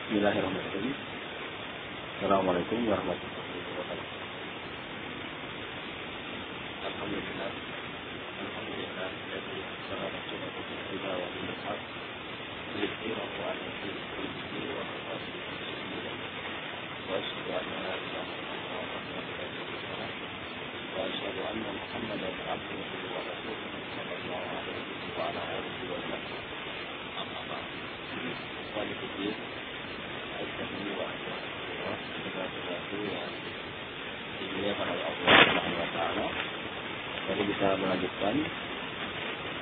Bismillahirrahmanirrahim. Assalamualaikum warahmatullahi wabarakatuh. Alhamdulillah. Alhamdulillah. Jadi salam sunnah kita wa billahi. Bismillahirrahmanirrahim. Wa asyhadu anna Muhammadan abduhu wa rasuluhu sallallahu alaihi wa ala alihi wa sallam. Amma ba'd. Jadi kita melanjutkan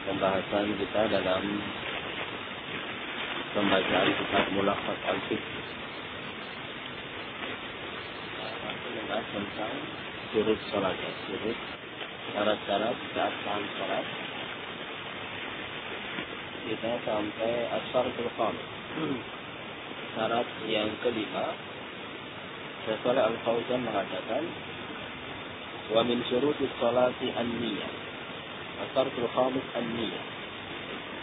pembahasan kita dalam pembacaan kitab Mulakhas Al-Fiqh. Masih membahas tentang syurut salat, syurut syarat-syarat keabsahan salat. Kita sampai asyaratul khamis. Syarat yang kelima, Syekh Al-Fauzan mengatakan, wa min syurutis sholati an-niyah. Asyaratul khamis an-niyah.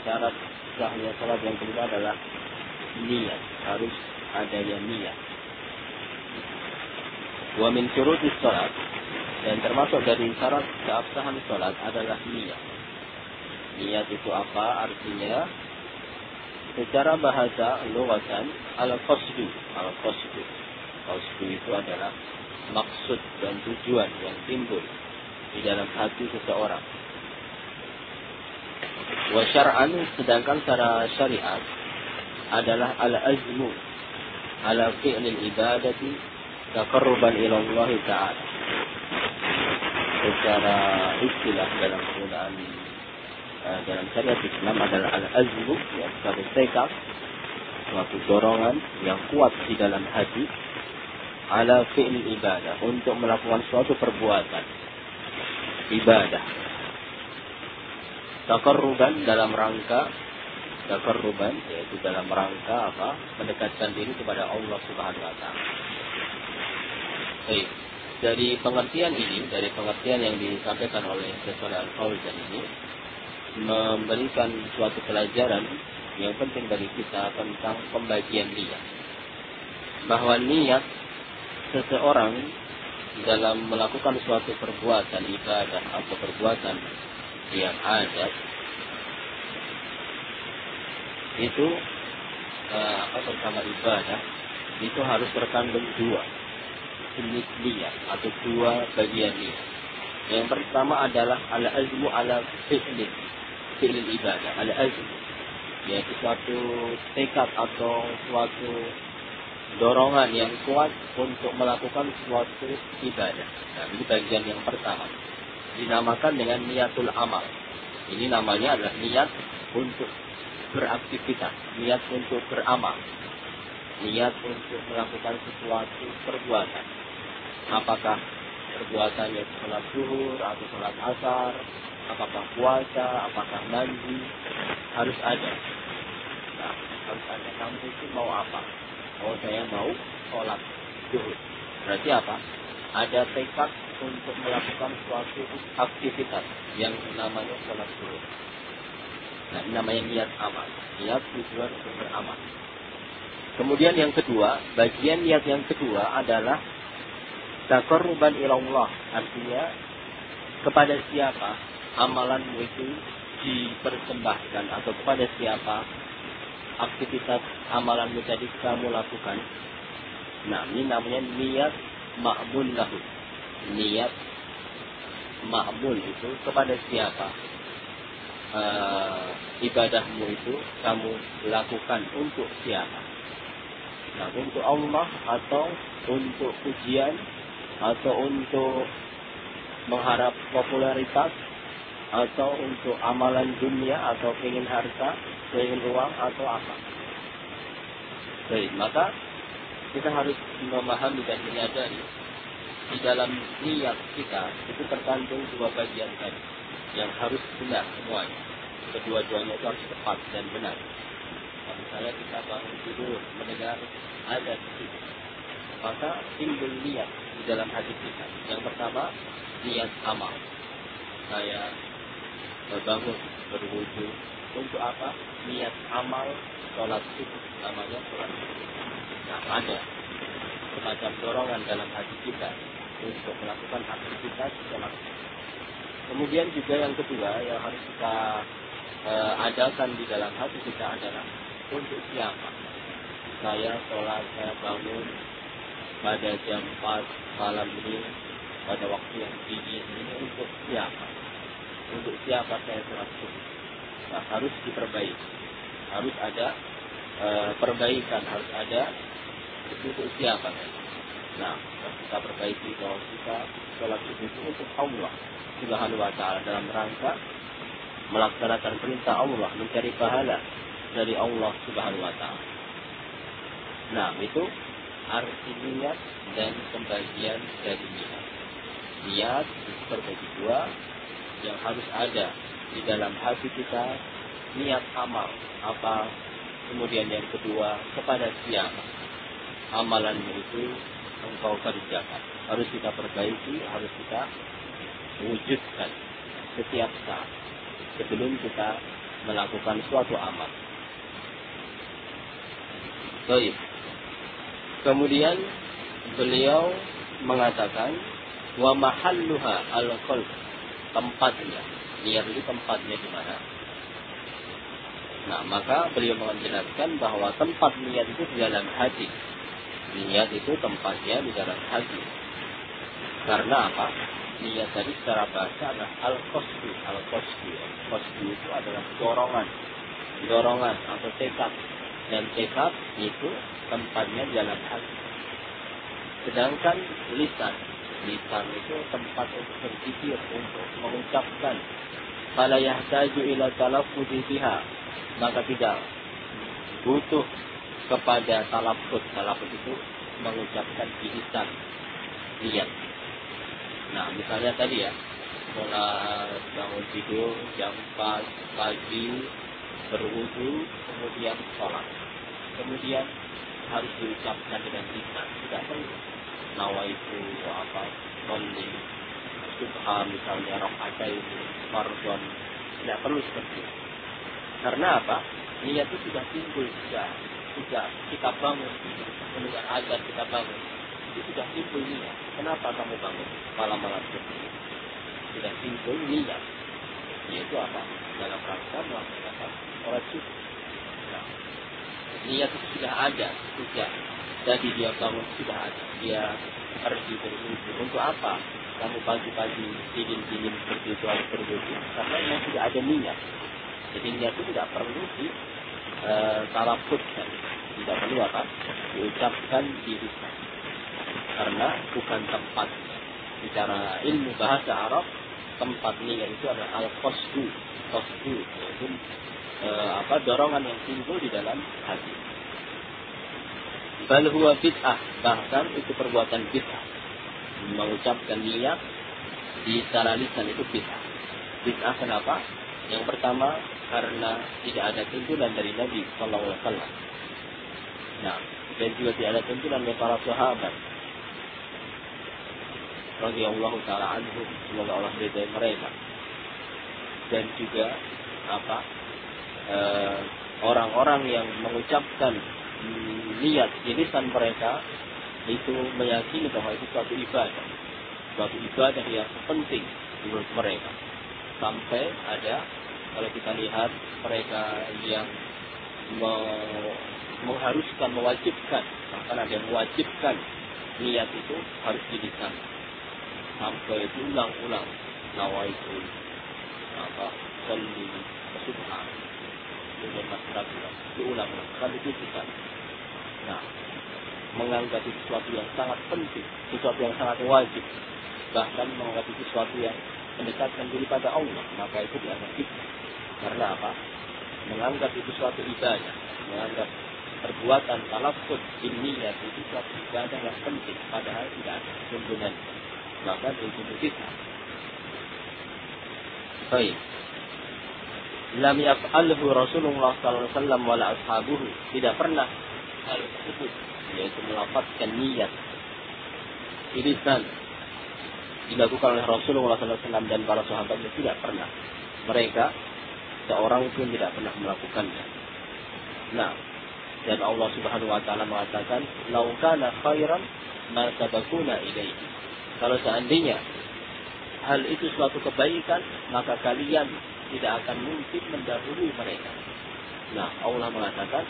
Syarat sahnya salat yang kelima adalah niat, harus adanya niat. Wa min syurutis sholat, dan termasuk dari syarat keabsahan salat adalah niat. Niat itu apa artinya? Secara bahasa lughatan al-qasdu. Al-qasdu. Qasdu itu adalah maksud dan tujuan yang timbul di dalam hati seseorang. Wa syar'an, sedangkan secara syariat adalah al-azmu ala fi'lil ibadati taqarruban ila Allah Ta'ala. Secara istilah dalam penggunaan dalam syariat Islam adalah al-azmu, yaitu satu tekad, suatu dorongan yang kuat di dalam hati, ala fi'l ibadah, untuk melakukan suatu perbuatan ibadah. Taqarruban, dalam rangka taqarruban, yaitu dalam rangka apa? Mendekatkan diri kepada Allah Subhanahu wa taala. Baik. Dari pengertian ini, dari pengertian yang disampaikan oleh Syekh Al-Fauzan ini, memberikan suatu pelajaran yang penting bagi kita tentang pembagian niat. Bahwa niat seseorang dalam melakukan suatu perbuatan ibadah atau perbuatan yang adat itu bersama ibadah itu harus terkandung dua jenis niat atau dua bagian niat. Yang pertama adalah al-azmu ala fi'l ibadah, al-azmu, yaitu suatu tekad atau suatu dorongan yang kuat untuk melakukan suatu ibadah. Nah, ini bagian yang pertama. Dinamakan dengan niatul amal. Ini namanya adalah niat untuk beraktivitas, niat untuk beramal, niat untuk melakukan sesuatu perbuatan. Apakah perbuatannya sholat zuhur atau sholat asar, apakah puasa, apakah mandi, harus ada. Nah, harus ada. Kamu itu mau apa? Oh, saya mau sholat zuhur. Berarti apa? Ada tekad untuk melakukan suatu aktivitas yang namanya sholat zuhur. Nah, ini namanya niat amal. Niat tujuan untuk beramal. Kemudian yang kedua, bagian niat yang kedua adalah taqarruban ila Allah. Artinya, kepada siapa amalanmu itu dipersembahkan, atau kepada siapa aktivitas amalanmu tadi kamu lakukan. Nah, ini namanya niat ma'mul lahu. Niat ma'mul itu kepada siapa ibadahmu itu kamu lakukan, untuk siapa. Nah, untuk Allah atau untuk pujian atau untuk mengharap popularitas atau untuk amalan dunia atau ingin harta, ingin uang atau apa. Baik, maka kita harus memahami dan menyadari di dalam niat kita itu terkandung dua bagian tadi yang harus benar semuanya. Kedua-duanya itu harus tepat dan benar. Nah, misalnya kita bangun tidur mendengar azan, maka timbul niat di dalam hati kita. Yang pertama, niat amal. Saya bangun berwudu untuk apa? Niat amal sholat subuh, namanya sholat subuh. ada semacam dorongan dalam hati kita untuk melakukan aktivitas sholat. Kemudian juga yang kedua yang harus kita adakan di dalam hati kita adalah untuk siapa. Saya sholat, saya bangun pada jam 4 malam ini, pada waktu yang dingin ini untuk siapa? Untuk siapa saya sholat subuh? Nah, harus diperbaiki. Harus ada perbaikan, harus ada untuk siapa? Nah, kita perbaiki bahwa kita sholat subuh itu untuk Allah Subhanahu wa Ta'ala, dalam rangka melaksanakan perintah Allah, mencari pahala dari Allah Subhanahu wa Ta'ala. Nah, itu arti niat dan pembagian dari niat. Niat itu terbagi dua, yang harus ada di dalam hati kita, niat amal apa, kemudian yang kedua kepada siapa amalanmu itu engkau kerjakan. Harus kita perbaiki, harus kita wujudkan setiap saat sebelum kita melakukan suatu amal. Baik. Kemudian beliau mengatakan wa mahalluha al-qalb, tempatnya. Niat itu tempatnya di mana? Nah, maka beliau menjelaskan bahwa tempat niat itu di dalam hati. Niat itu tempatnya di dalam hati. Karena apa? Niat tadi secara bahasa adalah al-qasdu. Al-qasdu. Qasdu itu adalah dorongan atau tekad. Dan tekad itu tempatnya di dalam hati. Sedangkan lisan itu tempat untuk berpikir, untuk mengucapkan. Fala yahtaju ila talaffudzi biha, maka tidak butuh kepada talaffuz. Talaffuz itu mengucapkan di lisan, niat. Nah, misalnya tadi ya, mulai bangun tidur jam 4 pagi, berwudu, kemudian sholat. Kemudian harus diucapkan dengan lisan, tidak perlu nawaitu apa, sholli subha misalnya, rakaatain fardhon, tidak perlu seperti itu. Karena apa? Niat itu sudah timbul, sudah kita bangun, mendengar azan kita bangun, itu sudah timbul niat. Kenapa kamu bangun malam-malam seperti itu? Sudah timbul niat, yaitu apa? Dalam rangka melaksanakan sholat subuh. Nah, niat itu sudah ada, sudah. Jadi dia bangun sudah ada, dia pergi berwudu. Untuk apa? Kamu pagi-pagi dingin-dingin berwudu atau berwudu? Karena memang sudah ada niat. Jadi niat itu tidak perlu talaffuzkan, tidak perlu apa? Diucapkan di lisan. Karena bukan tempatnya. Bicara ilmu bahasa Arab, tempat niat itu adalah al-qasdu. Qasdu yaitu dorongan yang timbul di dalam hati. Bal huwa bid'ah, bahkan itu perbuatan bid'ah. Mengucapkan niat di secara lisan itu bid'ah. Bid'ah kenapa? Yang pertama karena tidak ada tuntunan dari Nabi sallallahu alaihi wasallam. Nah, dan juga tidak ada tuntunan dari para sahabat radhiyallahu taala anhum, semoga Allah ridha mereka. Dan juga orang-orang yang mengucapkan niat di lisan mereka itu meyakini bahwa itu suatu ibadah yang penting menurut mereka. Sampai ada, kalau kita lihat, mereka yang mengharuskan, mewajibkan, bahkan ada yang mewajibkan niat itu harus di lisan. Sampai diulang-ulang, nawaitu sholli subha, kemudian masyarakat diulang-ulang, sampai itu lisan. Nah, menganggap itu sesuatu yang sangat penting, sesuatu yang sangat wajib, bahkan menganggap itu sesuatu yang mendekatkan diri pada Allah, maka itu dianggap bid'ah. Karena apa? Menganggap itu suatu ibadah, menganggap perbuatan talaffuz niat itu suatu ibadah yang penting, padahal tidak ada tuntunan, maka itu bid'ah. Baik. Lam yaf'alhu Rasulullah sallallahu alaihi wasallam wala ashabuhu, tidak pernah hal tersebut, yaitu melafazkan niat di lisan dilakukan oleh Rasulullah SAW dan para sahabatnya, tidak pernah. Mereka seorang pun tidak pernah melakukannya. Nah, Dan Allah Subhanahu wa taala mengatakan, "Lau kana khairan ma sabaquna ilaihi." Kalau seandainya hal itu suatu kebaikan, maka kalian tidak akan mungkin mendahului mereka. Nah, Allah mengatakan,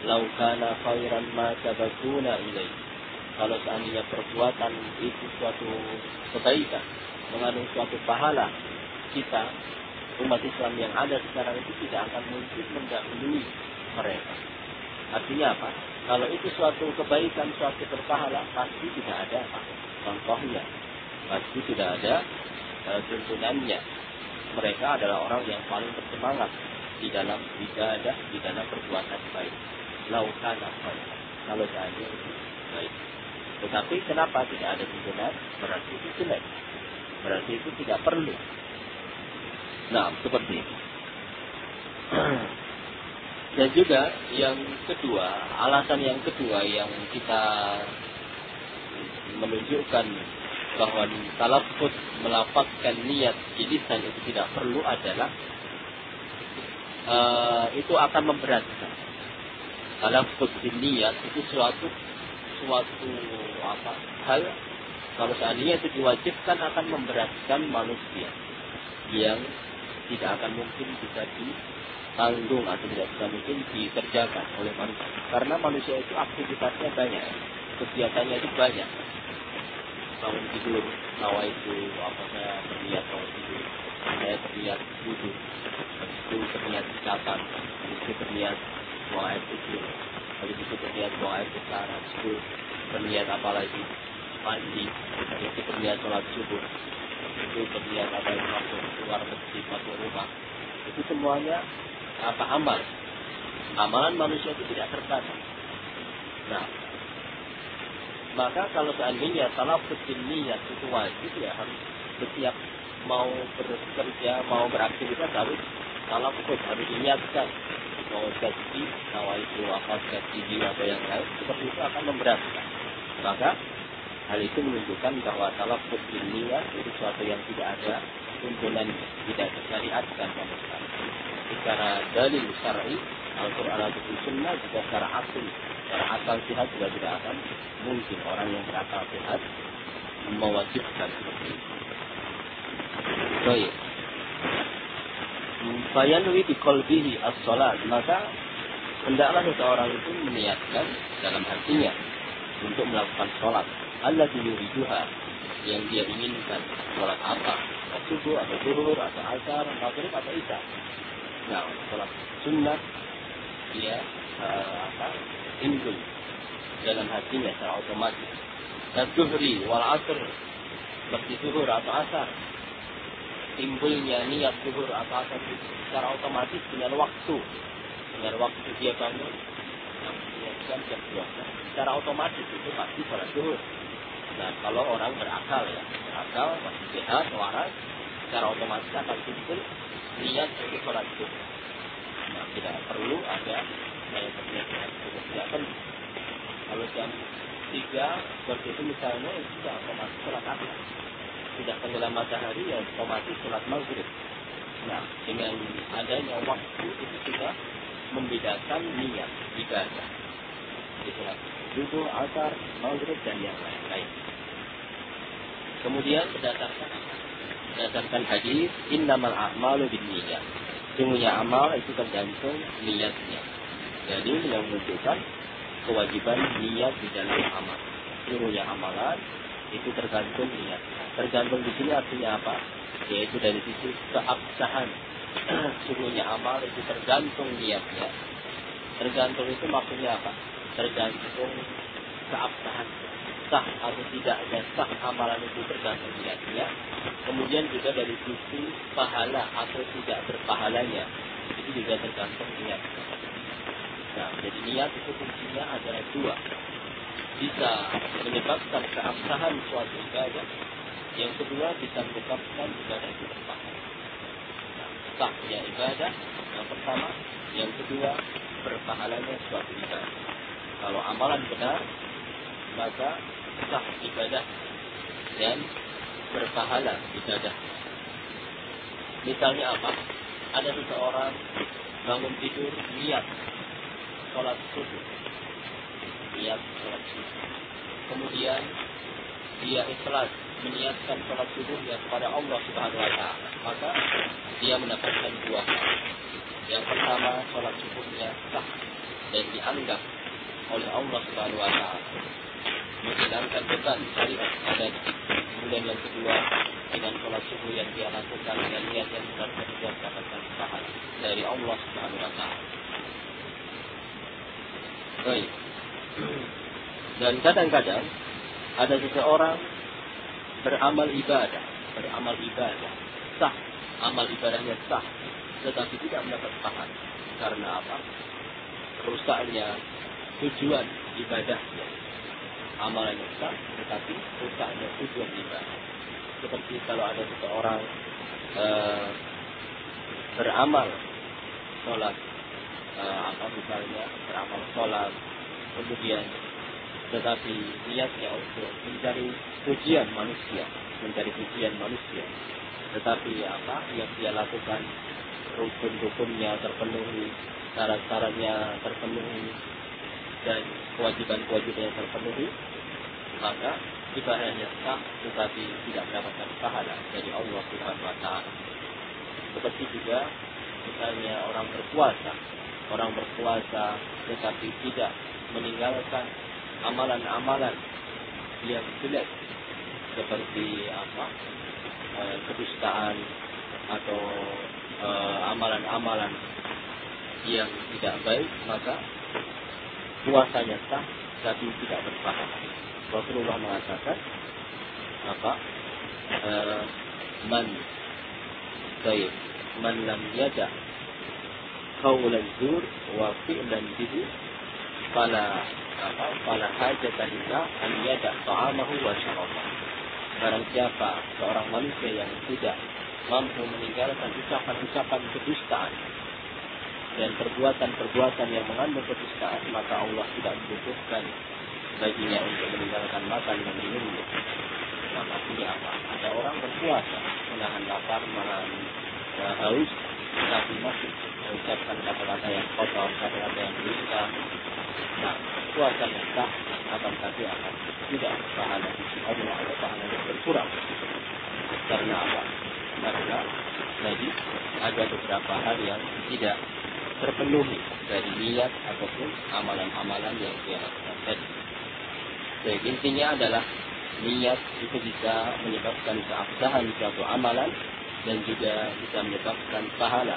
"Lau kana khairan ma sabaquna ilaihi." Kalau seandainya perbuatan itu suatu kebaikan, mengandung suatu pahala, kita umat Islam yang ada sekarang itu tidak akan mungkin mendahului mereka. Artinya apa? Kalau itu suatu kebaikan, suatu berpahala, pasti tidak ada apa? Contohnya, pasti tidak ada tuntunannya. Mereka adalah orang yang paling bersemangat di dalam ibadah, di dalam perbuatan baik. Laukana baik. Kalau saja itu baik. Tetapi kenapa tidak ada tuntunan? Berarti itu jelek. Berarti itu tidak perlu. Nah, seperti itu. Dan juga yang kedua, alasan yang kedua yang kita menunjukkan bahwa talaffuz melafazkan niat di lisan itu tidak perlu adalah itu akan memberatkan. Talaffuz di niat itu suatu hal, kalau seandainya itu diwajibkan akan memberatkan manusia yang tidak akan mungkin bisa ditanggung atau tidak bisa mungkin dikerjakan oleh manusia. Karena manusia itu aktivitasnya banyak, kegiatannya itu banyak. Bangun tidur, nawa itu saya berniat bangun tidur, saya berniat duduk, itu berniat ucapan, itu berniat buang air kecil, habis itu berniat buang air besar, habis itu berniat apa lagi, mandi, habis itu berniat sholat subuh, itu berniat apa yang masuk keluar masjid, masuk rumah. Itu semuanya amal. Amalan manusia itu tidak terbatas. Nah, maka kalau seandainya talaffuz niat itu wajib, ya harus setiap mau bekerja, mau beraktivitas harus talaffuz, harus diniatkan. Mau gaji, nawaitu gaji atau yang lain, seperti itu akan memberatkan. Maka hal itu menunjukkan bahwa talaffuz niat itu sesuatu yang tidak ada tuntunan, tidak disyariatkan sama sekali. Secara dalil syar'i, Al-Quran atau Sunnah, juga secara akal sehat juga tidak akan mungkin orang yang berakal sehat mewajibkan seperti itu. Baik. Fayanwi bi qalbihi as-shalat, maka hendaklah seseorang itu meniatkan dalam hatinya untuk melakukan sholat. Allati yuriduha, yang dia inginkan. Sholat apa? Subuh atau zuhur atau asar, maghrib atau isya. Nah, sholat sunnah dia timbul dalam hatinya secara otomatis. Dan zuhri wal asr, seperti zuhur atau asar, timbulnya niat zuhur atau asar itu secara otomatis dengan waktu dia bangun, jam 12, secara otomatis itu pasti sholat zuhur. Nah, kalau orang berakal masih sehat, waras, secara otomatis akan timbul niat untuk sholat zuhur. Nah, tidak perlu ada saya berniat zuhur, tidak perlu. Kalau jam 3 seperti itu misalnya, itu sudah otomatis sholat asar. Sudah tenggelam matahari, ya otomatis sholat maghrib. Nah, dengan adanya waktu itu sudah membedakan niat ibadah. Itulah zuhur, asar, maghrib dan yang lain-lain. Kemudian berdasarkan hadis, innamal a'malu binniyat. Sungguhnya amal itu tergantung niatnya. Jadi yang menunjukkan kewajiban niat di dalam amal. Sungguhnya amalan itu tergantung niat. Tergantung di sini artinya apa? Yaitu dari sisi keabsahan. Sungguhnya amal itu tergantung niatnya. Tergantung itu maksudnya apa? Tergantung keabsahan. Sah atau tidaknya sah amalan itu tergantung niatnya. Kemudian juga dari sisi pahala atau tidak berpahalanya, itu juga tergantung niat. Nah, jadi niat itu fungsinya adalah dua. Bisa menyebabkan keabsahan suatu ibadah. Yang kedua bisa menyebabkan ibadah itu berpahala. Nah, sahnya ibadah yang pertama, yang kedua berpahalanya suatu ibadah. Kalau amalan benar, maka sah ibadah dan berpahala ibadah. Misalnya apa? Ada seseorang bangun tidur niat sholat subuh, niat sholat subuh. Kemudian dia ikhlas meniatkan sholat subuhnya kepada Allah Subhanahu wa Ta'ala, maka dia mendapatkan dua hal. Yang pertama, sholat subuhnya sah dan dianggap oleh Allah Subhanahu wa Ta'ala, menghilangkan beban syariat padanya. Kemudian yang kedua, dengan sholat subuh yang dia lakukan dengan niat yang benar-benar dia mendapatkan pahala dari Allah Subhanahu wa Ta'ala. Baik. Dan kadang-kadang ada seseorang beramal ibadah, sah, amal ibadahnya sah, tetapi tidak mendapat pahala. Karena apa? Rusaknya tujuan ibadahnya. Amalannya sah, tetapi rusaknya tujuan ibadah. Seperti kalau ada seseorang beramal sholat, misalnya beramal sholat, kemudian tetapi niatnya untuk mencari pujian manusia, tetapi yang dia lakukan rukun-rukunnya terpenuhi, syarat-syaratnya terpenuhi, dan kewajiban-kewajibannya terpenuhi, maka ibadahnya sah tetapi tidak mendapatkan pahala dari Allah Subhanahu wa Ta'ala. Seperti juga misalnya orang berpuasa tetapi tidak meninggalkan amalan-amalan yang jelek seperti kedustaan atau amalan-amalan yang tidak baik, maka puasanya sah tapi tidak berpahala. Rasulullah mengatakan man lam yada qawlan zur wa fi'lan bihi fala hajata lillah an yada ta'amahu wa syarabahu. Barang siapa seorang manusia yang tidak mampu meninggalkan ucapan-ucapan kedustaan dan perbuatan-perbuatan yang mengandung kedustaan, maka Allah tidak membutuhkan baginya untuk meninggalkan makan dan minumnya. Nah, maksudnya apa? Ada orang berpuasa, menahan lapar, menahan haus, tapi masih mengucapkan kata-kata yang kotor, kata-kata yang dusta. Nah, puasa yang sah akan tapi akan tidak pahala di sisi Allah, atau pahala yang berkurang. Karena apa? Karena tadi ada beberapa hal yang tidak terpenuhi dari niat ataupun amalan-amalan yang dia lakukan tadi. Jadi intinya adalah niat itu bisa menyebabkan keabsahan suatu amalan dan juga bisa menyebabkan pahala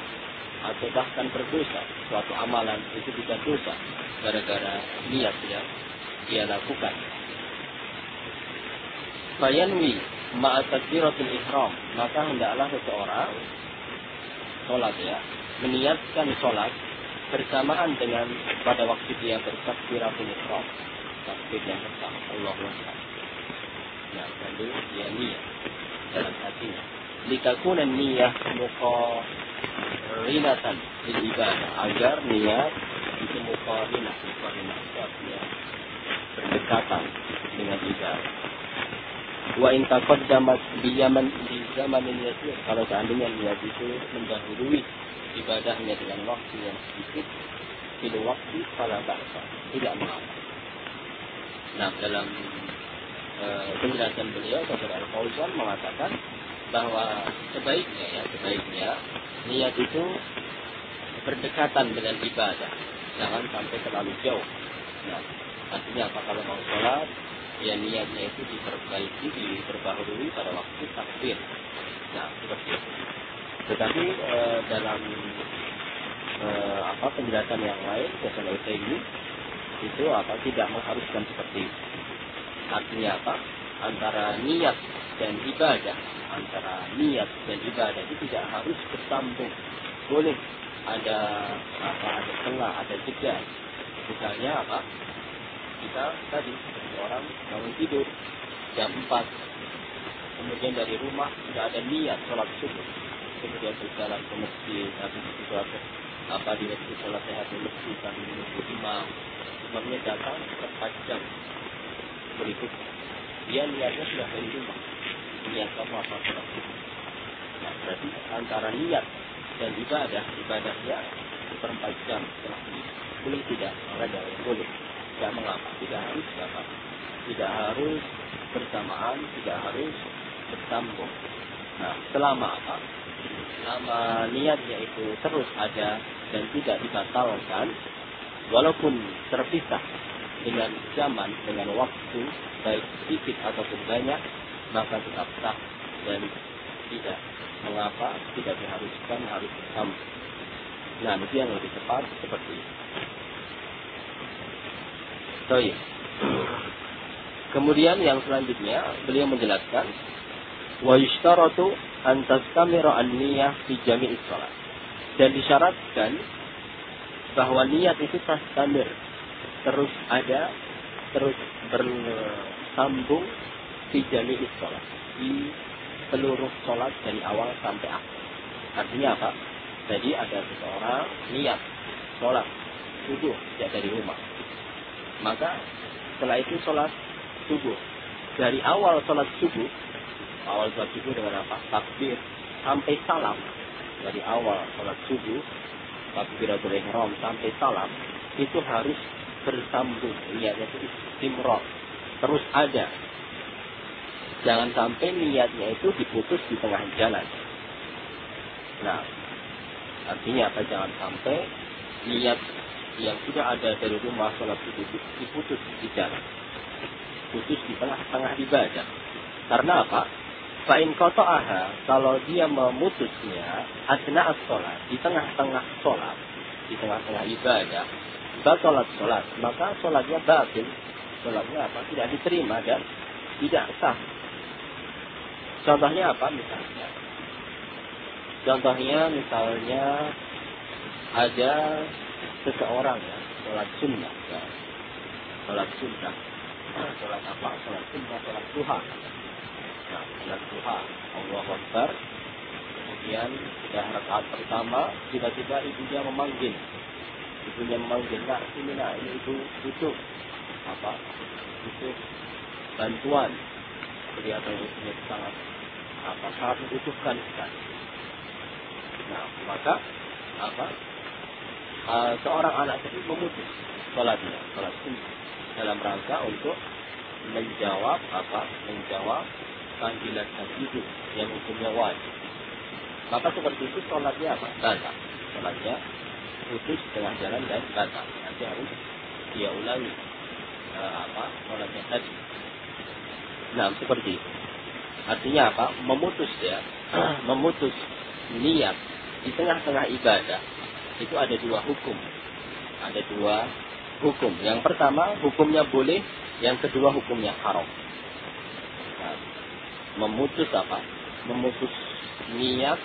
atau bahkan berdosa. Suatu amalan itu bisa dosa gara-gara niat yang dia lakukan. Fayanwi ma'a takbiratul ihram, maka hendaklah seseorang sholat meniatkan sholat bersamaan dengan pada waktu dia bertakbiratul ihram, takbir yang pertama Allahu Akbar. Nah, lalu dia niat dalam hatinya. Litakuna niyyah muqarinatan bil ibadah, agar niat itu muqarinah artinya berdekatan dengan ibadah. Wa in taqaddamat di zamanin yasir, kalau seandainya niat itu mendahului ibadahnya dengan waktu yang sedikit, bil waktu fala ba'sa, tidak mengapa. Nah, dalam penjelasan beliau Dr. Al-Fauzan mengatakan bahwa sebaiknya niat itu berdekatan dengan ibadah, jangan sampai terlalu jauh. Nah, artinya apa? Kalau mau sholat, ya niatnya itu diperbaiki, diperbaharui pada waktu takbir. Nah, seperti itu. Tetapi dalam penjelasan yang lain, Dr. Al-Fauzan itu tidak mengharuskan seperti itu. Artinya apa? Antara niat dan ibadah itu tidak harus bersambung. Boleh ada tengah, ada jeda. Misalnya kita tadi orang bangun tidur jam 4, kemudian dari rumah sudah ada niat sholat subuh, kemudian berjalan ke masjid, habis itu di masjid sholat sehat di masjid, sambil menunggu imam datang 4 jam berikut, dia niatnya sudah dari rumah, niat kamu sholat subuh. Nah, berarti antara niat dan ibadahnya 4 jam setelah ini. Boleh tidak? Maka boleh. Tidak mengapa, tidak harus apa? Tidak harus bersamaan, tidak harus bersambung. Nah, selama apa? Selama niatnya itu terus ada dan tidak dibatalkan, walaupun terpisah dengan zaman, dengan waktu, baik sedikit ataupun banyak, maka tetap sah dan tidak mengapa, tidak diharuskan harus bersambung. Nah, itu yang lebih tepat seperti itu. Baik. Kemudian yang selanjutnya beliau menjelaskan wa yushtaratu an tastamira an-niyah fi jami'i shalat. Dan disyaratkan bahwa niat itu tastamir, terus ada, terus bersambung fi jami'i shalat, di seluruh salat dari awal sampai akhir. Artinya apa? Jadi ada seseorang niat salat subuh sejak dari rumah. Maka setelah itu sholat subuh. Dari awal sholat subuh dengan apa? Takbir sampai salam. Dari awal sholat subuh, takbiratul ihram sampai salam, itu harus bersambung. Niatnya itu istimrar, terus ada. Jangan sampai niatnya itu diputus di tengah jalan. Nah, artinya apa? Jangan sampai niat yang sudah ada dari rumah sholat subuh diputus di jalan, putus di tengah-tengah ibadah. Karena apa? Fa'in qata'aha, kalau dia memutusnya asna as-sholat, di tengah-tengah sholat, di tengah-tengah ibadah, batalat sholat, maka sholatnya batil. Sholatnya apa? Tidak diterima dan tidak sah. Contohnya apa misalnya? Ada seseorang ya, sholat sunnah, ya. Sholat sunnah, sholat apa? Sholat sunnah, sholat duha. Nah, sholat duha, Allahu Akbar. Kemudian sudah rakaat pertama, tiba-tiba ibunya memanggil. Nak, sini nak, ini ibu butuh apa? Butuh bantuan. Kelihatan ibunya sangat membutuhkan sekali. Nah, maka apa? Seorang anak tadi memutus sholatnya, sholat sunnah, dalam rangka untuk menjawab panggilan hidup yang hukumnya wajib. Maka seperti itu sholatnya apa? Batal. Sholatnya putus tengah jalan dan batal. Nanti harus dia ulangi sholatnya tadi. Nah, seperti itu. Artinya apa? Memutus niat di tengah-tengah ibadah. Itu ada 2 hukum. Yang pertama hukumnya boleh, yang kedua hukumnya haram. Nah, memutus niat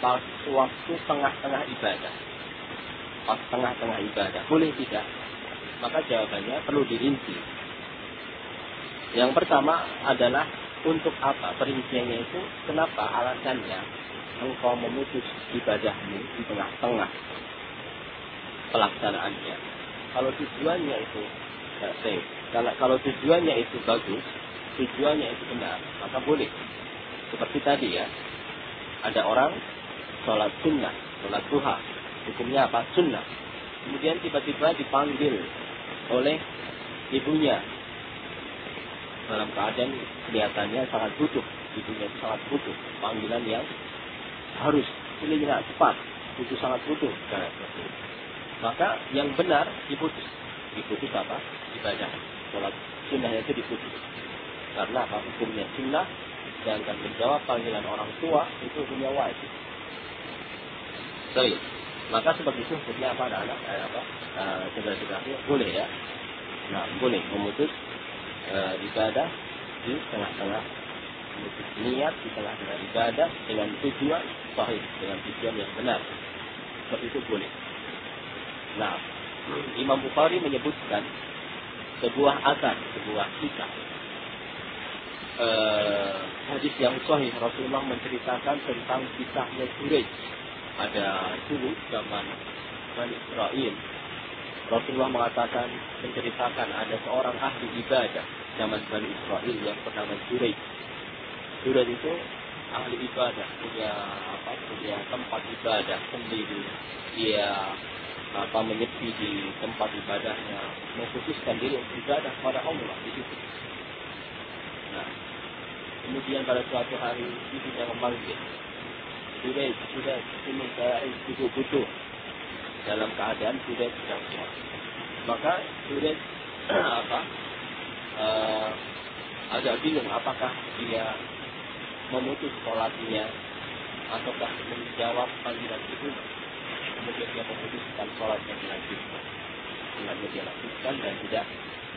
pas waktu tengah-tengah ibadah. Boleh tidak? Maka jawabannya perlu dirinci. Yang pertama adalah untuk apa? Perinciannya itu kenapa? Alasannya engkau memutus ibadahmu di tengah-tengah pelaksanaannya. Kalau tujuannya itu kalau tujuannya itu bagus, tujuannya itu benar, maka boleh. Seperti tadi ya, ada orang sholat sunnah, sholat duha, hukumnya apa? Sunnah. Kemudian tiba-tiba dipanggil oleh ibunya dalam keadaan kelihatannya sangat butuh, ibunya sangat butuh panggilan yang harus ini cepat, itu sangat butuh. Maka yang benar diputus apa? Ibadah sholat sunnahnya itu diputus. Karena apa? Hukumnya sunnah, sedangkan menjawab panggilan orang tua itu hukumnya wajib. Baik. Maka seperti itu hukumnya apa? Anak-anak saudara-saudara boleh ya. Nah, boleh memutus ibadah di tengah-tengah, memutus niat di tengah-tengah ibadah dengan tujuan sahih, dengan tujuan yang benar. Seperti itu boleh. Nah, Imam Bukhari menyebutkan sebuah kisah, hadis yang sahih. Rasulullah menceritakan tentang kisahnya Juraij. Ada dulu zaman Bani Israel, Rasulullah menceritakan ada seorang ahli ibadah zaman Bani Israel yang bernama Juraij. Juraij itu ahli ibadah, punya tempat ibadah sendiri, dia menyepi di tempat ibadahnya, mengkhususkan diri untuk ibadah pada Allah di situ. Nah, kemudian pada suatu hari ibunya memanggil, sudah, ini saya butuh dalam keadaan sudah sedang sholat. Maka sudah agak bingung apakah dia memutus sholatnya ataukah menjawab panggilan itu. Kemudian dia memutuskan sholatnya dilanjutkan. Sengaja dia lakukan dan tidak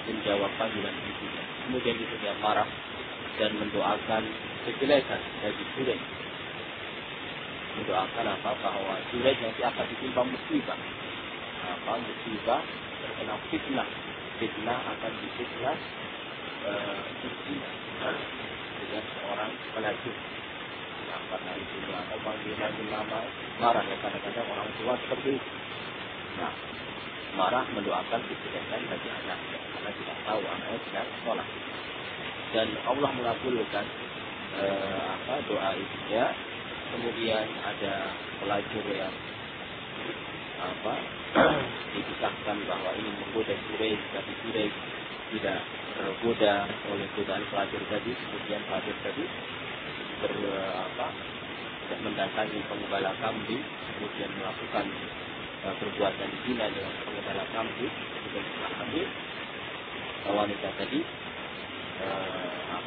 menjawab panggilan itu. Kemudian itu dia marah dan mendoakan kejelekan bagi Suraij. Mendoakan bahwa Suraij nanti akan ditimpa musibah. Musibah terkena fitnah. Fitnah akan difitnah dengan seorang pelacur. Nah, karena itu atau panggilan nama marah ya, kadang-kadang orang tua seperti itu. Nah, marah mendoakan kejelekan bagi anaknya karena tidak tahu anaknya sedang sholat. Dan Allah mengabulkan doa itu ya. Kemudian ada pelacur yang dikisahkan bahwa ini menggoda Suraij, tapi Suraij tidak tergoda oleh godaan pelacur tadi. Kemudian pelacur tadi mendatangi pengembala kambing, kemudian melakukan perbuatan zina dengan pengembala kambing. Kemudian setelah hamil, wanita tadi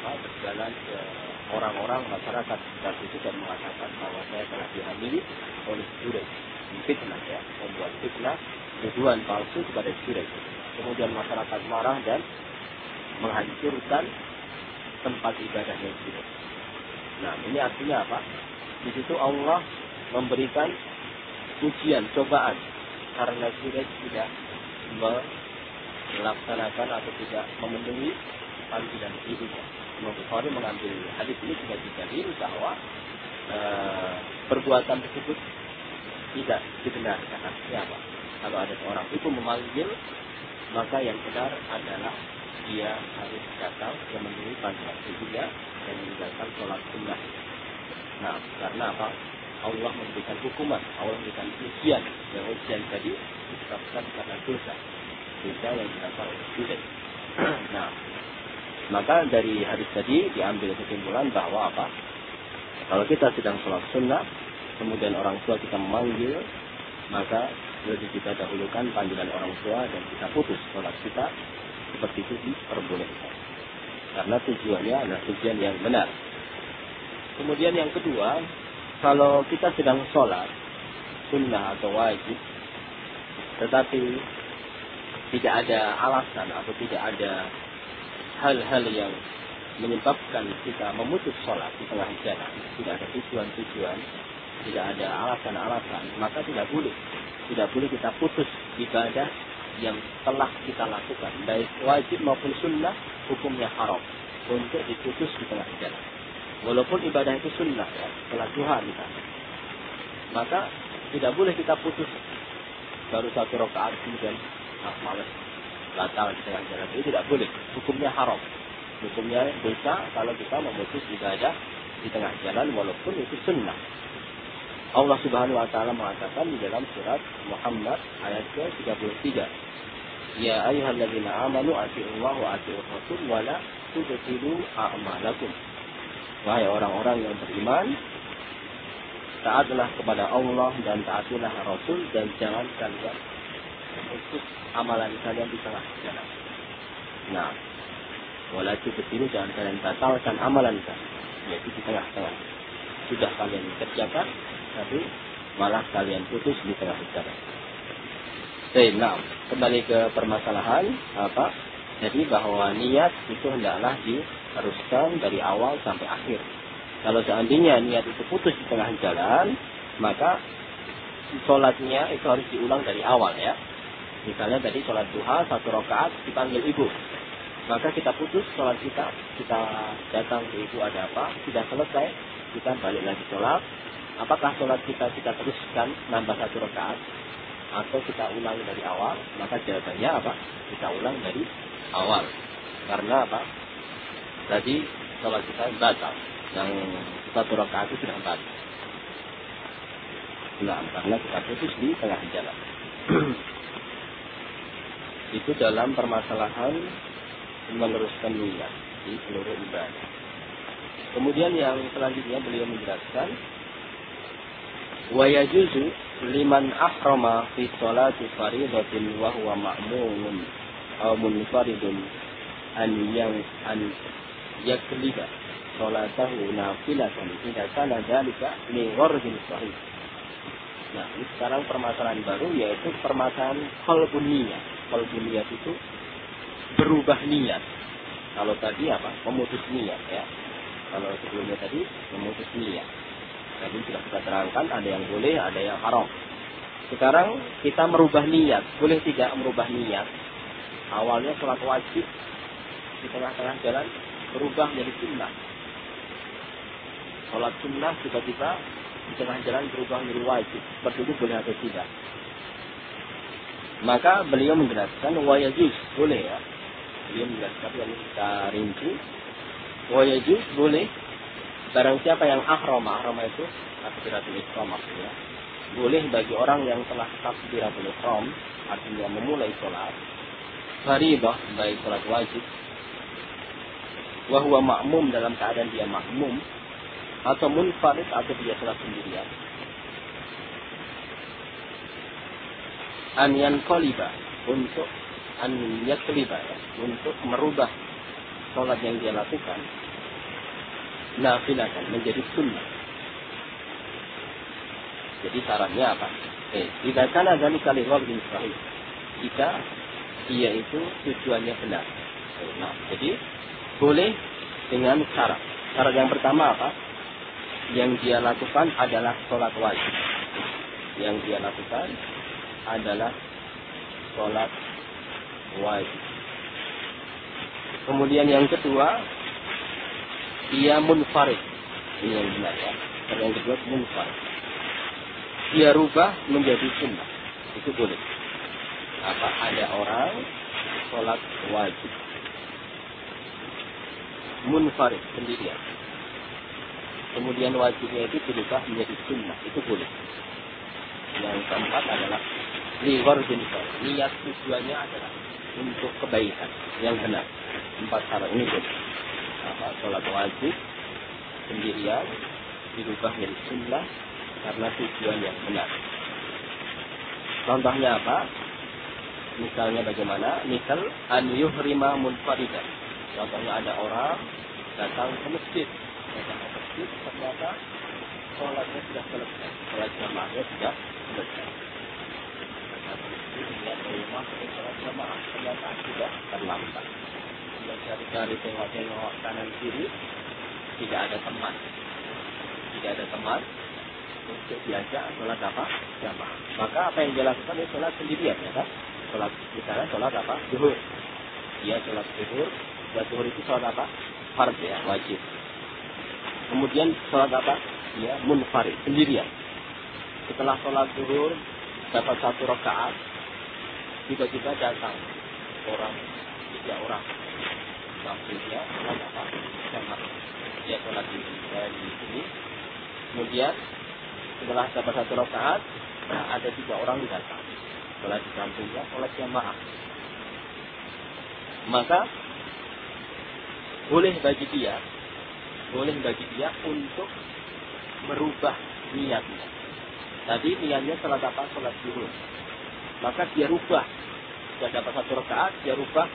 berjalan ke orang-orang masyarakat sekitar itu dan mengatakan bahwa saya telah dihamili oleh Suraij. Fitnah ya, membuat fitnah, tuduhan palsu kepada Suraij. Kemudian masyarakat marah dan menghancurkan tempat ibadahnya Suraij. Nah, ini artinya apa? Di situ Allah memberikan ujian, cobaan karena Suraij tidak melaksanakan atau tidak memenuhi panggilan ibunya. Imam Bukhari mengambil hadis ini sebagai dalil bahwa perbuatan tersebut tidak dibenarkan. Artinya apa? Kalau ada seorang ibu memanggil, maka yang benar adalah dia harus datang memenuhi panggilan ibunya dan meninggalkan sholat sunnah. Nah, karena apa? Allah memberikan hukuman, Allah memberikan ujian. Yang ujian tadi disebabkan karena dosa yang dilakukan oleh Suraij. Nah, maka dari hadis tadi diambil kesimpulan bahwa apa? Kalau kita sedang sholat sunnah, kemudian orang tua kita memanggil, maka lebih kita dahulukan panggilan orang tua dan kita putus sholat kita, seperti itu diperbolehkan. Karena tujuannya adalah tujuan yang benar. Kemudian yang kedua, kalau kita sedang sholat sunnah atau wajib, tetapi tidak ada alasan atau tidak ada hal-hal yang menyebabkan kita memutus sholat di tengah jalan, tidak ada tujuan-tujuan, tidak ada alasan-alasan, maka tidak boleh kita putus ibadah yang telah kita lakukan, baik wajib maupun sunnah, hukumnya haram untuk diputus di tengah jalan. Walaupun ibadah itu sunnah ya, sholat duha misalnya, maka tidak boleh kita putus baru 1 rakaat kemudian malas batal di tengah jalan, itu tidak boleh, hukumnya haram, hukumnya dosa kalau kita memutus ibadah di tengah jalan walaupun itu sunnah. Allah Subhanahu wa taala mengatakan di dalam surat Muhammad ayat ke-33, ya ayyuhalladzina amanu atiiullaha wa atiiur rasul wa la tubtilu a'malakum. Wahai orang-orang yang beriman, taatlah kepada Allah dan taatilah Rasul dan jangan kalian memutus amalan kalian di tengah jalan. Nah, wala tubtilu, jangan kalian batalkan amalan kalian, yaitu di tengah-tengah. Sudah kalian kerjakan, tapi malah kalian putus di tengah jalan. Nah, kembali ke permasalahan apa? Jadi bahwa niat itu hendaklah diteruskan dari awal sampai akhir. Kalau seandainya niat itu putus di tengah jalan, maka sholatnya itu harus diulang dari awal ya. Misalnya tadi sholat duha 1 rakaat dipanggil ibu, maka kita putus sholat kita datang ke ibu ada apa, sudah selesai, kita balik lagi sholat. Apakah sholat kita teruskan nambah 1 rakaat atau kita ulang dari awal? Maka jawabannya apa? Kita ulang dari awal. Karena apa? Tadi sholat kita batal. Yang satu rakaat itu sudah 4. Nah, karena kita putus di tengah jalan. Itu dalam permasalahan meneruskan niat di seluruh ibadah. Kemudian yang selanjutnya beliau menjelaskan, wa yajuzu liman ahrama fi sholati fardhatin wa huwa ma'mumun aw munfaridun an yakliba sholatahu nafilatan idza kana dzalika li gharzin sahih. Nah, ini sekarang permasalahan baru, yaitu permasalahan qalbun niyat. Qalbun niyat itu berubah niat. Kalau tadi apa? Memutus niat ya. Kalau sebelumnya tadi memutus niat. Tadi sudah kita terangkan, ada yang boleh, ada yang haram. Sekarang kita merubah niat. Boleh tidak merubah niat? Awalnya sholat wajib, di tengah-tengah jalan berubah menjadi sunnah. Sholat sunnah tiba-tiba di tengah jalan berubah menjadi wajib. Seperti itu boleh atau tidak? Maka beliau menjelaskan wa yajuz, boleh ya. Beliau menjelaskan yang kita rinci. Wa yajuz, boleh. Barang siapa yang ahrama itu takbiratul ihram maksudnya. Boleh bagi orang yang telah takbiratul ihram, artinya memulai sholat fardhah, baik sholat wajib, wa huwa ma'mum, dalam keadaan dia makmum, atau munfarid, atau dia sholat sendirian, an yanqaliba, untuk an yakliba ya, untuk merubah sholat yang dia lakukan nafilatan menjadi sunnah. Jadi syaratnya apa? Jika kana dzalika li gharzin sahih, jika dia itu tujuannya benar. Nah, jadi boleh dengan syarat. Syarat yang pertama apa? Yang dia lakukan adalah sholat wajib. Yang dia lakukan adalah sholat wajib. Kemudian yang kedua, dia munfarid. Ini yang benar ya. Yang kedua munfarid. Dia rubah menjadi sunnah. Itu boleh. Apa? Ada orang sholat wajib munfarid sendirian. Kemudian wajibnya itu dirubah menjadi sunnah. Itu boleh. Yang keempat adalah li gharzin sahih. Niat tujuannya adalah untuk kebaikan yang benar. 4 syarat ini boleh. Apa? Sholat wajib sendirian dirubah menjadi sunnah karena tujuan yang benar. Contohnya apa? Misalnya bagaimana? Misal an yuhrima munfaridan. Contohnya ada orang datang ke masjid. Ternyata sholatnya sudah selesai. Sholat jamaahnya sudah selesai. Dia rumah sholat jamaah ternyata sudah terlambat. Dia cari-cari tengok-tengok kanan kiri, tidak ada teman. Tidak ada teman untuk diajak sholat apa? Jamaah. Maka apa yang dia lakukan? Dia sholat sendirian ya kan? Sholat, misalnya sholat apa? Zuhur. Dia sholat zuhur. Dan zuhur itu sholat apa? Fard ya, wajib. Kemudian sholat apa? Dia munfarid, sendirian. Setelah sholat zuhur dapat 1 rakaat, tiba-tiba datang orang, 3 orang. Maksudnya sholat apa? Jamaah. Dia sholat di sini. Kemudian setelah dapat 1 rakaat, ada 3 orang datang. Sholat di sampingnya, sholat jamaah. Maka boleh bagi dia untuk merubah niatnya. Tadi niatnya sholat apa? Sholat zuhur. Maka dia rubah. Sudah dapat 1 rakaat, dia rubah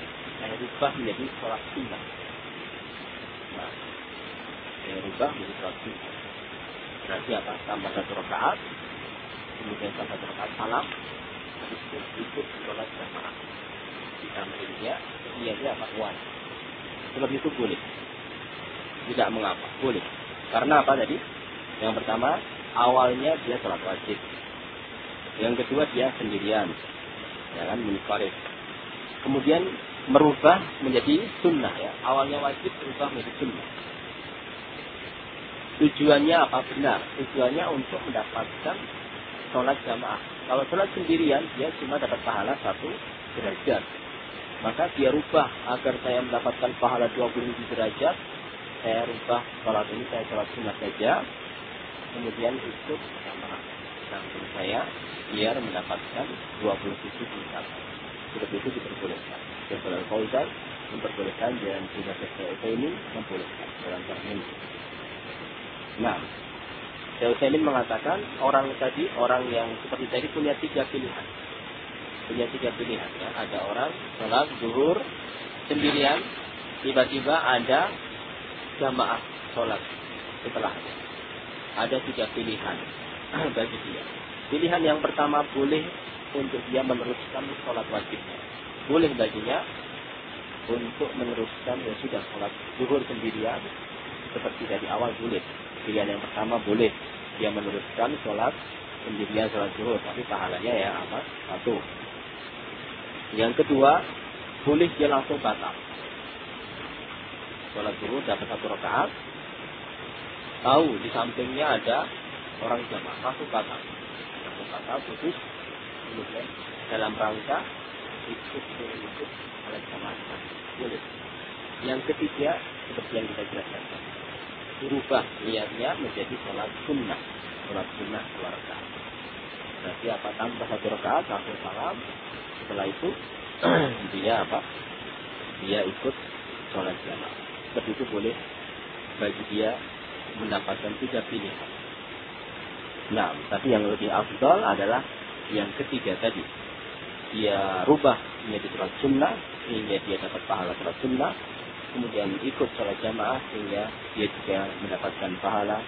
menjadi sholat sunnah. Nah, dia rubah menjadi sholat sunnah. Berarti apa? Tambah 1 rakaat, kemudian tambah 1 rakaat salam, habis itu ikut sholat jamaah. Ditambahinnya, niatnya apa? Wajib. Seperti itu boleh. Tidak mengapa, boleh. Karena apa tadi? Yang pertama, awalnya dia sholat wajib. Yang kedua, dia sendirian. Ya kan, munfarid. Kemudian merubah menjadi sunnah ya. Awalnya wajib, berubah menjadi sunnah. Tujuannya apa? Benar. Tujuannya untuk mendapatkan sholat jamaah. Kalau sholat sendirian, dia cuma dapat pahala 1 derajat. Maka dia rubah agar saya mendapatkan pahala 27 derajat. saya rubah sholat ini, saya sholat sunnah saja, kemudian ikut sama samping saya biar mendapatkan 27 tingkat. Seperti itu diperbolehkan. Syaikhul Fauzan memperbolehkan dan juga Syekh ini membolehkan dalam termin. Nah, Syekh ini mengatakan orang yang seperti tadi punya 3 pilihan. Punya 3 pilihan ya. Ada orang sholat zuhur sendirian, tiba-tiba ada jamaah sholat setelahnya. Ada 3 pilihan bagi dia. Pilihan yang pertama, boleh untuk dia meneruskan sholat wajibnya. Boleh baginya untuk meneruskan ya sudah sholat zuhur sendirian seperti dari awal boleh. Pilihan yang pertama boleh dia meneruskan sholat sendirian sholat zuhur, tapi pahalanya ya apa? 1. Yang kedua, boleh dia langsung batal. Sholat zuhur dapat 1 rakaat, tahu di sampingnya ada orang jamaah, langsung batal. Langsung batal, putus, kemudian dalam rangka ikut oleh jamaah. Boleh. Yang ketiga, seperti yang kita jelaskan, berubah niatnya menjadi sholat sunnah 2 rakaat. Berarti apa? Tambah 1 rakaat, langsung salam. Setelah itu dia apa? Dia ikut sholat jamaah. Seperti itu boleh bagi dia mendapatkan 3 pilihan. Nah, tapi yang lebih afdal adalah yang ketiga tadi. Dia rubah menjadi sholat sunnah sehingga dia dapat pahala sholat sunnah, kemudian ikut sholat jamaah sehingga dia juga mendapatkan pahala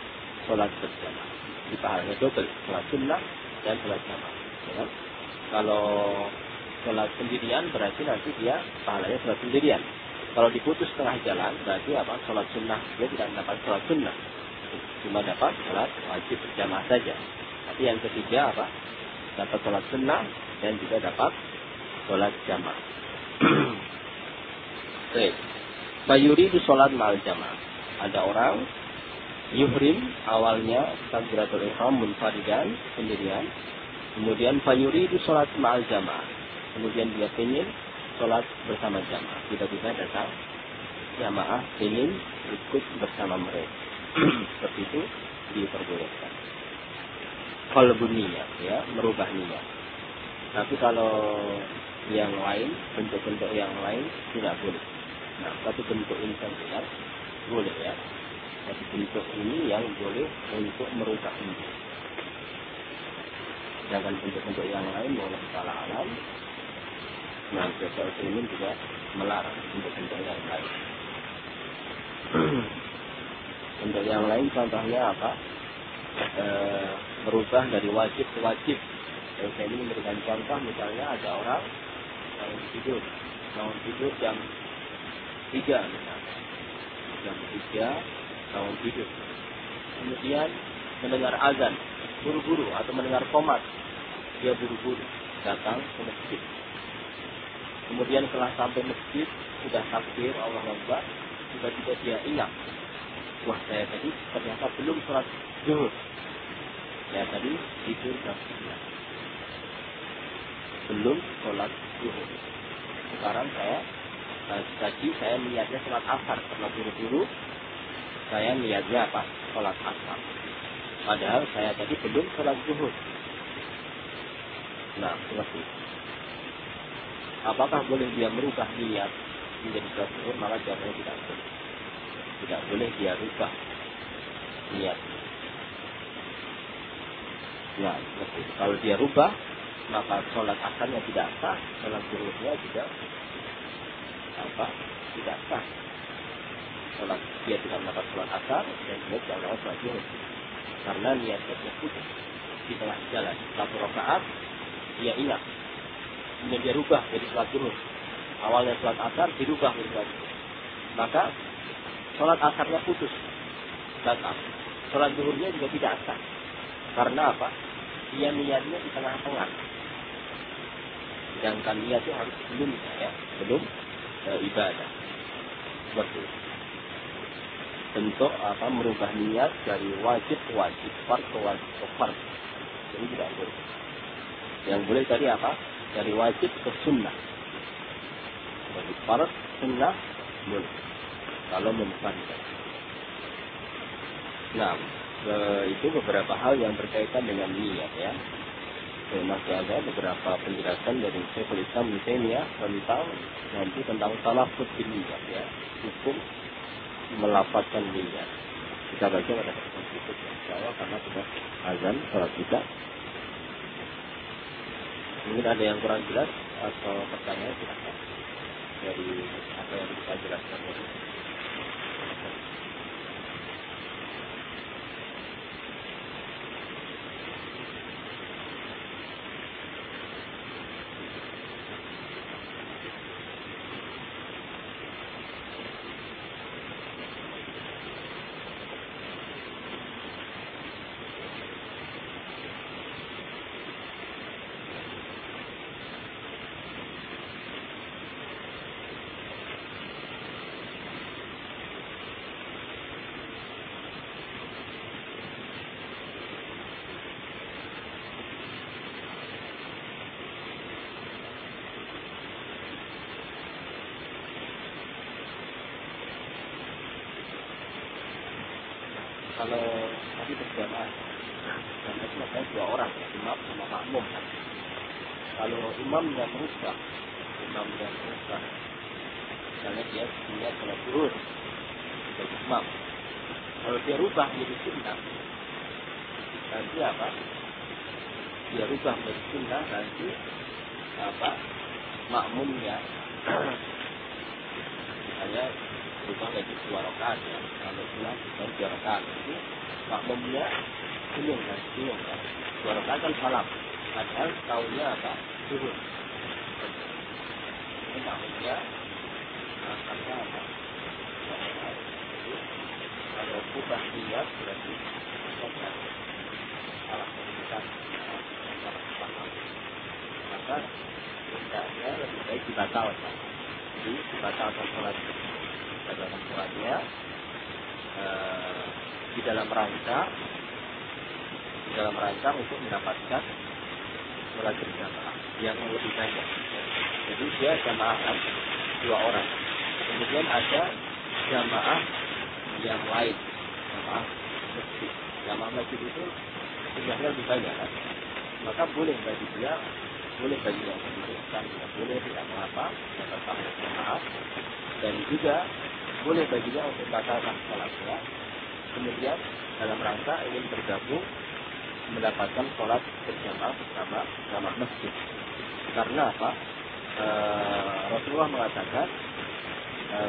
sholat berjamaah. Jadi pahalanya double, sholat sunnah dan sholat jamaah. Ya. Kalau sholat sendirian berarti nanti dia pahalanya sholat sendirian. Kalau diputus tengah jalan berarti apa? Sholat sunnah, dia tidak mendapat sholat sunnah, cuma dapat sholat wajib berjamaah saja. Tapi yang ketiga apa? Dapat sholat sunnah dan juga dapat sholat jamaah. Baik. Fayuri di sholat ma'al jamaah. Ada orang yuhrim awalnya takbiratul ihram munfaridan sendirian, kemudian fayuri di sholat ma'al jamaah, kemudian dia ingin sholat bersama jamaah. Tiba-tiba datang jamaah ingin ikut bersama mereka. Seperti itu diperbolehkan. Qalbun niyat, ya, merubah niat. Tapi kalau yang lain, bentuk-bentuk yang lain tidak boleh. Nah, satu bentuk ini kan boleh ya. Satu bentuk ini yang boleh untuk merubah niat. Sedangkan bentuk-bentuk yang lain boleh salah alam. Nah, Syekh ini juga melarang bentuk-bentuk yang lain. Bentuk yang lain contohnya apa? Merubah dari wajib ke wajib. Saya ini memberikan contoh, misalnya ada orang bangun tidur jam 3 misalnya. Jam 3 bangun tidur. Kemudian mendengar azan, buru-buru, atau mendengar qomat, dia buru-buru datang ke masjid. Kemudian setelah sampai masjid, sudah takbir Allah Akbar, tiba-tiba dia ingat, wah saya tadi ternyata belum sholat zuhur. Ya tadi tidur jam 9. Belum sholat zuhur. Sekarang tadi saya niatnya sholat asar, karena buru-buru saya niatnya apa? Sholat asar. Padahal saya tadi belum sholat zuhur. Nah, seperti itu. Apakah boleh dia merubah niat menjadi sholat zuhur? Maka jawabannya tidak boleh. Tidak boleh dia rubah niat. Nah, seperti itu. Kalau dia rubah, maka sholat asarnya tidak sah, sholat zuhurnya juga tidak sah. Dia tidak mendapat sholat asar dan dia tidak mendapat sholat zuhur karena niatnya putus di tengah jalan. 1 rakaat dia ingat, kemudian dia rubah jadi sholat zuhur. Awalnya sholat asar dirubah jadi sholat zuhur, maka sholat asarnya putus, batal. Sholat zuhurnya juga tidak sah. Karena apa? Dia niatnya di tengah-tengah. Sedangkan niat itu harus belum ibadah. Seperti itu. Bentuk merubah niat dari wajib ke wajib, fard ke wajib ke fard. Ini tidak boleh. Yang boleh tadi apa? Dari wajib ke sunnah. Dari fard sunnah boleh. Kalau munfarid. Nah, itu beberapa hal yang berkaitan dengan niat ya. Masih ada beberapa penjelasan dari Syekhul Islam Ibnu Taimiyah tentang talaffuz bin niat ya, hukum melafazkan niat. Kita baca pada pertemuan berikutnya, insyaallah, karena sudah azan salat kita. Mungkin ada yang kurang jelas atau pertanyaan silakan dari apa yang kita jelaskan tadi. Kalau tadi berjamaah, itu makanya 2 orang, imam sama makmum. Kalau imam yang merusak, misalnya dia punya sholat zuhur sebagai imam. Kalau dia rubah menjadi sunnah, nanti apa? Dia rubah menjadi sunnah, nanti apa? Makmumnya, misalnya rubah menjadi 2 rakaat ya. Kalau pulang baru 2 rakaat itu makmumnya bingung kan? 2 rakaat kan salam. Padahal tahunya apa? Zuhur. Ini makmumnya karena apa? Kalau rubah niat berarti salah bukan salah. Maka hendaknya lebih baik dibatalkan. Jadi dibatalkan sholatnya di dalam rangka untuk mendapatkan sholat berjamaah yang lebih banyak. Jadi dia jamaah 2 orang. Kemudian ada jamaah yang lain, jamaah masjid. Jamaah masjid itu jumlahnya lebih banyak kan? Maka boleh bagi dia mendudukkan, boleh tidak mengapa mendapatkan jamaah, dan juga boleh bagi dia untuk batalkan sholatnya. Kemudian dalam rangka ingin bergabung mendapatkan sholat berjamaah bersama jamaah masjid. Karena apa? Rasulullah mengatakan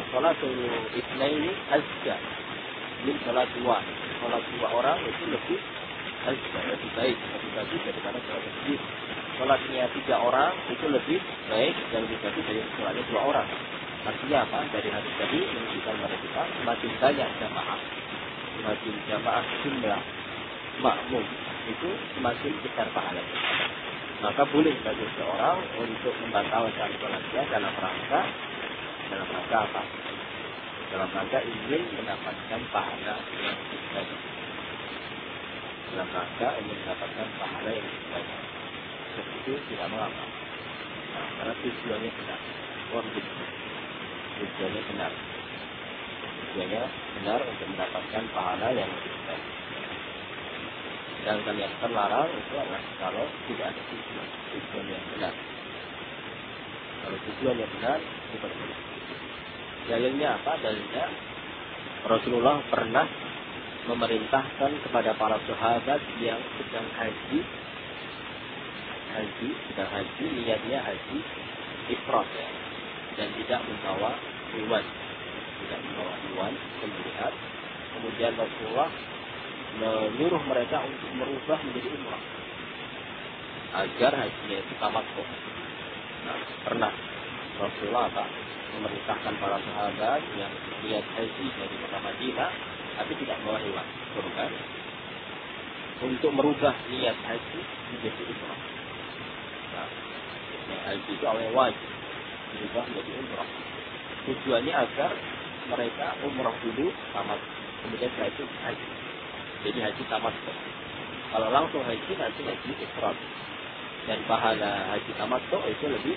sholatul itsnaini azka min sholat 2. Sholat 2 orang itu lebih azka, lebih baik, lebih bagus daripada sholat masjid. Sholatnya 3 orang itu lebih baik dan lebih bagus dari sholatnya 2 orang. Artinya apa? Dari hadis tadi menunjukkan kepada kita semakin banyak jamaah jumlah makmum itu semakin besar pahalanya. Maka boleh bagi seorang untuk membatalkan sholatnya dalam rangka apa? Dalam rangka ingin mendapatkan pahala yang lebih banyak. Dalam rangka ingin mendapatkan pahala yang lebih banyak. Seperti itu tidak mengapa. Karena tujuannya benar. Tujuannya benar untuk mendapatkan pahala yang lebih baik. Sedangkan yang terlarang itu adalah kalau tidak ada tujuan yang benar. Kalau tujuan yang benar itu berbeda. Dalilnya apa? Dalilnya Rasulullah pernah memerintahkan kepada para sahabat yang sedang haji, niatnya haji ifrad ya, dan tidak membawa hewan, pemeliharaan. Kemudian Rasulullah menyuruh mereka untuk merubah menjadi umrah agar hajinya itu tamattu. Pernah Rasulullah memerintahkan para sahabat yang niat haji dari kota Madinah tapi tidak membawa hewan kurban untuk merubah niat haji menjadi umrah. Haji itu awalnya wajib, dirubah menjadi umrah. Tujuannya agar mereka umrah dulu tamat, kemudian setelah itu haji. Jadi haji tamat. Kalau langsung haji nanti haji ifrad. Dan pahala haji tamat itu lebih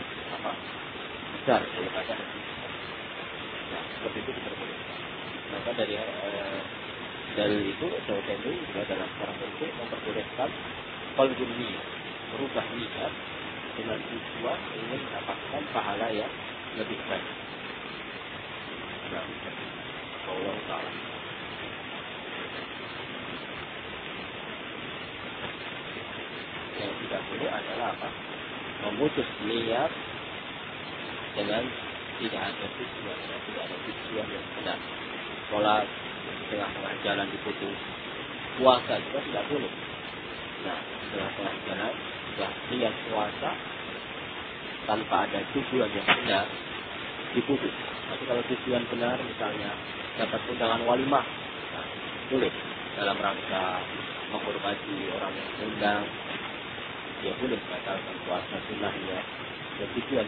besar daripada haji. Nah, seperti itu diperbolehkan. Maka dari Dalil itu Syaukani juga dalam sekarang bentuk memperbolehkan qalbun niat, merubah niat dengan tujuan ingin mendapatkan pahala yang lebih baik. Nah, Allah Ta'ala. Yang tidak boleh adalah apa? Memutus niat dengan tidak ada tujuan, tidak ada tujuan yang benar. Sholat di tengah-tengah jalan diputus, puasa juga tidak boleh. Nah, di tengah-tengah jalan sudah niat puasa tanpa ada tujuan yang benar diputus. Tapi kalau tujuan benar, misalnya dapat undangan walimah, nah, boleh dalam rangka menghormati orang yang undang, ya boleh batalkan puasa sunnahnya. Dan tujuan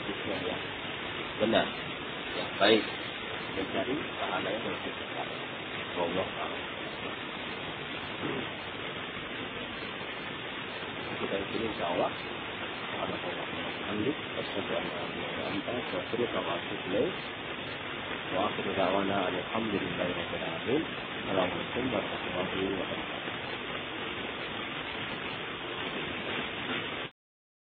yang benar, yang baik, mencari pahala yang lebih besar. Allah Ta'ala. Kita ini insyaAllah alhamdulillah wassalamualaikum warahmatullahi wabarakatuh. Wa akhiru da'wana alhamdulillah.